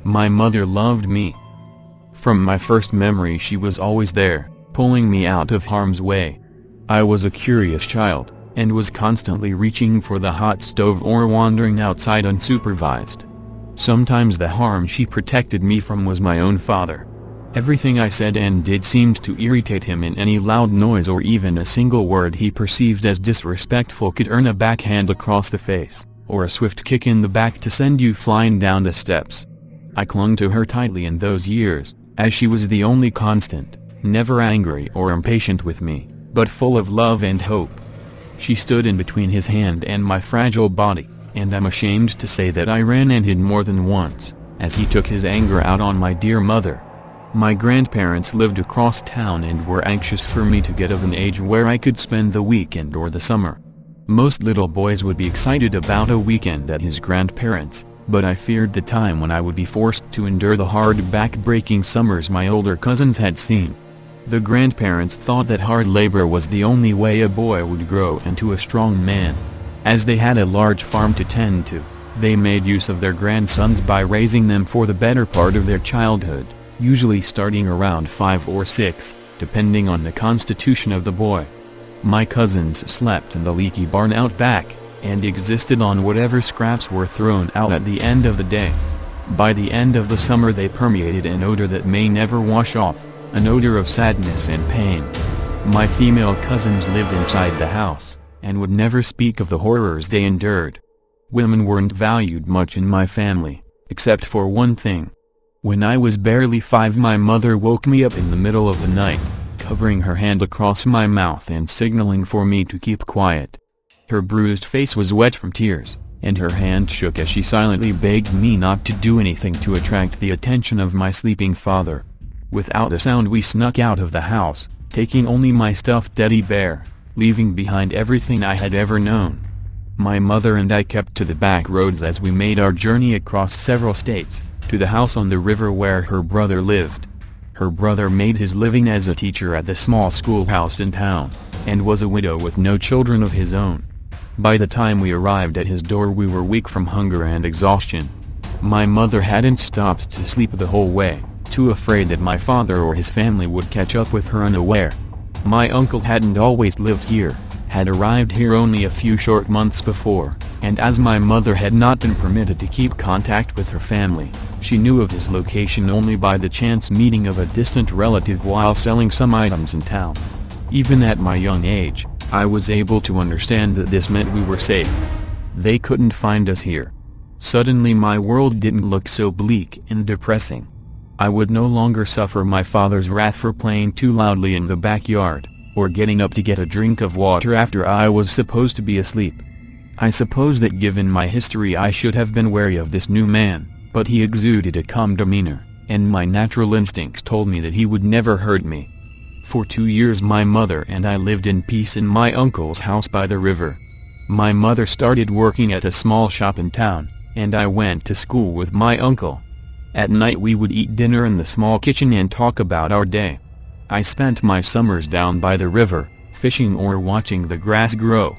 My mother loved me. From my first memory she was always there, pulling me out of harm's way. I was a curious child, and was constantly reaching for the hot stove or wandering outside unsupervised. Sometimes the harm she protected me from was my own father. Everything I said and did seemed to irritate him, and any loud noise or even a single word he perceived as disrespectful could earn a backhand across the face, or a swift kick in the back to send you flying down the steps. I clung to her tightly in those years, as she was the only constant, never angry or impatient with me, but full of love and hope. She stood in between his hand and my fragile body, and I'm ashamed to say that I ran and hid more than once, as he took his anger out on my dear mother. My grandparents lived across town and were anxious for me to get of an age where I could spend the weekend or the summer. Most little boys would be excited about a weekend at his grandparents', but I feared the time when I would be forced to endure the hard back-breaking summers my older cousins had seen. The grandparents thought that hard labor was the only way a boy would grow into a strong man. As they had a large farm to tend to, they made use of their grandsons by raising them for the better part of their childhood, usually starting around 5 or 6, depending on the constitution of the boy. My cousins slept in the leaky barn out back, and existed on whatever scraps were thrown out at the end of the day. By the end of the summer they permeated an odor that may never wash off, an odor of sadness and pain. My female cousins lived inside the house, and would never speak of the horrors they endured. Women weren't valued much in my family, except for one thing. When I was barely 5, my mother woke me up in the middle of the night, covering her hand across my mouth and signaling for me to keep quiet. Her bruised face was wet from tears, and her hand shook as she silently begged me not to do anything to attract the attention of my sleeping father. Without a sound we snuck out of the house, taking only my stuffed teddy bear, leaving behind everything I had ever known. My mother and I kept to the back roads as we made our journey across several states, to the house on the river where her brother lived. Her brother made his living as a teacher at the small schoolhouse in town, and was a widow with no children of his own. By the time we arrived at his door we were weak from hunger and exhaustion. My mother hadn't stopped to sleep the whole way, too afraid that my father or his family would catch up with her unaware. My uncle hadn't always lived here, had arrived here only a few short months before, and as my mother had not been permitted to keep contact with her family, she knew of his location only by the chance meeting of a distant relative while selling some items in town. Even at my young age, I was able to understand that this meant we were safe. They couldn't find us here. Suddenly my world didn't look so bleak and depressing. I would no longer suffer my father's wrath for playing too loudly in the backyard, or getting up to get a drink of water after I was supposed to be asleep. I suppose that given my history I should have been wary of this new man, but he exuded a calm demeanor, and my natural instincts told me that he would never hurt me. For 2 years my mother and I lived in peace in my uncle's house by the river. My mother started working at a small shop in town, and I went to school with my uncle. At night we would eat dinner in the small kitchen and talk about our day. I spent my summers down by the river, fishing or watching the grass grow.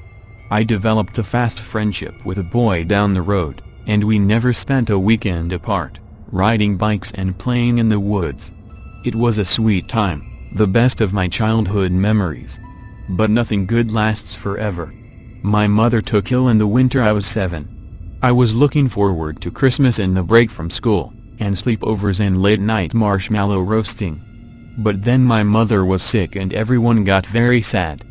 I developed a fast friendship with a boy down the road, and we never spent a weekend apart, riding bikes and playing in the woods. It was a sweet time, the best of my childhood memories. But nothing good lasts forever. My mother took ill in the winter I was 7. I was looking forward to Christmas and the break from school, and sleepovers and late-night marshmallow roasting. But then my mother was sick and everyone got very sad.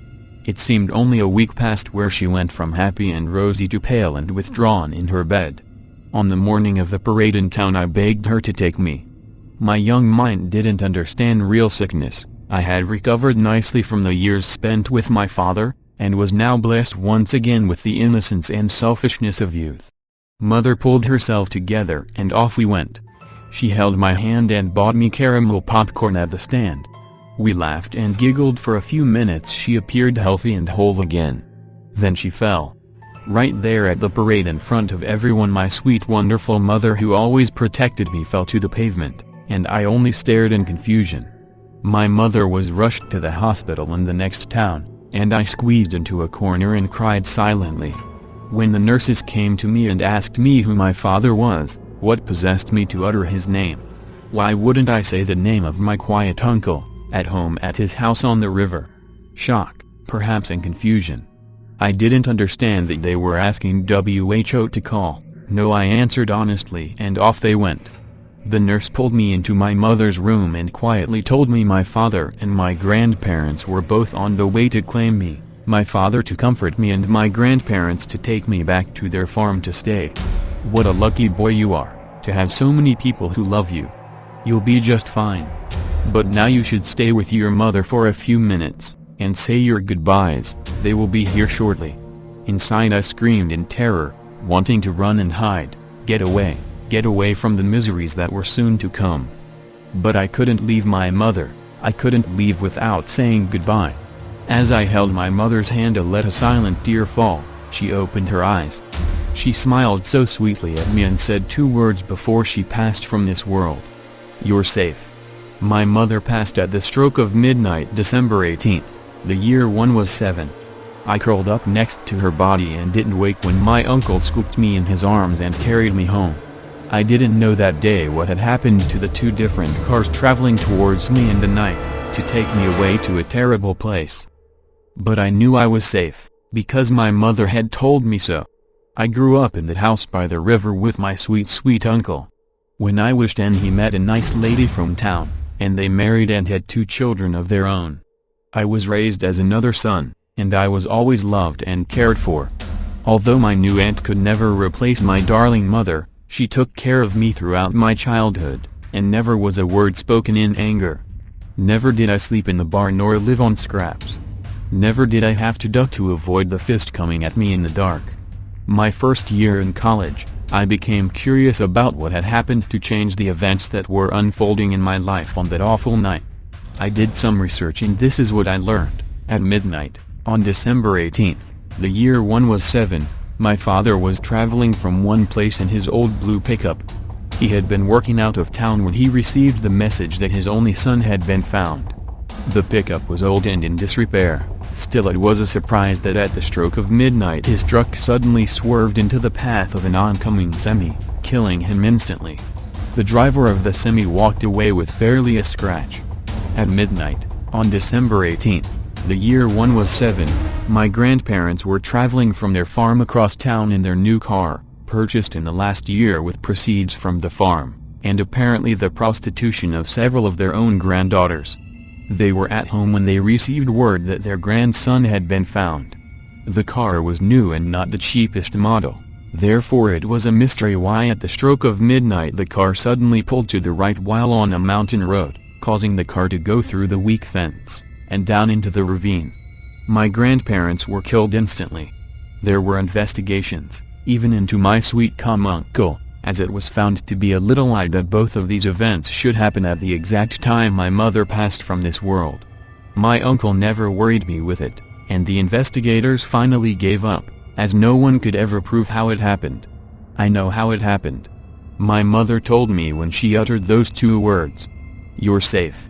It seemed only a week passed where she went from happy and rosy to pale and withdrawn in her bed. On the morning of the parade in town I begged her to take me. My young mind didn't understand real sickness. I had recovered nicely from the years spent with my father, and was now blessed once again with the innocence and selfishness of youth. Mother pulled herself together and off we went. She held my hand and bought me caramel popcorn at the stand. We laughed and giggled for a few minutes. She appeared healthy and whole again. Then she fell. Right there at the parade in front of everyone. My sweet wonderful mother who always protected me fell to the pavement, and I only stared in confusion. My mother was rushed to the hospital in the next town, and I squeezed into a corner and cried silently. When the nurses came to me and asked me who my father was, What possessed me to utter his name? Why wouldn't I say the name of my quiet uncle, at home at his house on the river? Shock, perhaps, and confusion. I didn't understand that they were asking WHO to call. No, I answered honestly, and off they went. The nurse pulled me into my mother's room and quietly told me my father and my grandparents were both on the way to claim me, my father to comfort me and my grandparents to take me back to their farm to stay. What a lucky boy you are, to have so many people who love you. You'll be just fine. But now you should stay with your mother for a few minutes, and say your goodbyes, they will be here shortly. Inside I screamed in terror, wanting to run and hide, get away from the miseries that were soon to come. But I couldn't leave my mother, I couldn't leave without saying goodbye. As I held my mother's hand and let a silent tear fall, she opened her eyes. She smiled so sweetly at me and said 2 words before she passed from this world. You're safe. My mother passed at the stroke of midnight, December 18th, the year 117. I curled up next to her body and didn't wake when my uncle scooped me in his arms and carried me home. I didn't know that day what had happened to the 2 different cars traveling towards me in the night, to take me away to a terrible place. But I knew I was safe, because my mother had told me so. I grew up in the house by the river with my sweet uncle. When I was 10 he met a nice lady from town, and they married and had 2 children of their own. I was raised as another son, and I was always loved and cared for. Although my new aunt could never replace my darling mother, she took care of me throughout my childhood, and never was a word spoken in anger. Never did I sleep in the barn nor live on scraps. Never did I have to duck to avoid the fist coming at me in the dark. My first year in college, I became curious about what had happened to change the events that were unfolding in my life on that awful night. I did some research and this is what I learned. At midnight, on December 18th, the year 117, my father was traveling from one place in his old blue pickup. He had been working out of town when he received the message that his only son had been found. The pickup was old and in disrepair. Still, it was a surprise that at the stroke of midnight his truck suddenly swerved into the path of an oncoming semi, killing him instantly. The driver of the semi walked away with barely a scratch. At midnight, on December 18th, the year 117, my grandparents were traveling from their farm across town in their new car, purchased in the last year with proceeds from the farm, and apparently the prostitution of several of their own granddaughters. They were at home when they received word that their grandson had been found. The car was new and not the cheapest model, therefore it was a mystery why at the stroke of midnight the car suddenly pulled to the right while on a mountain road, causing the car to go through the weak fence, and down into the ravine. My grandparents were killed instantly. There were investigations, even into my sweet calm uncle, as it was found to be a little odd that both of these events should happen at the exact time my mother passed from this world. My uncle never worried me with it, and the investigators finally gave up, as no one could ever prove how it happened. I know how it happened. My mother told me when she uttered those 2 words. You're safe.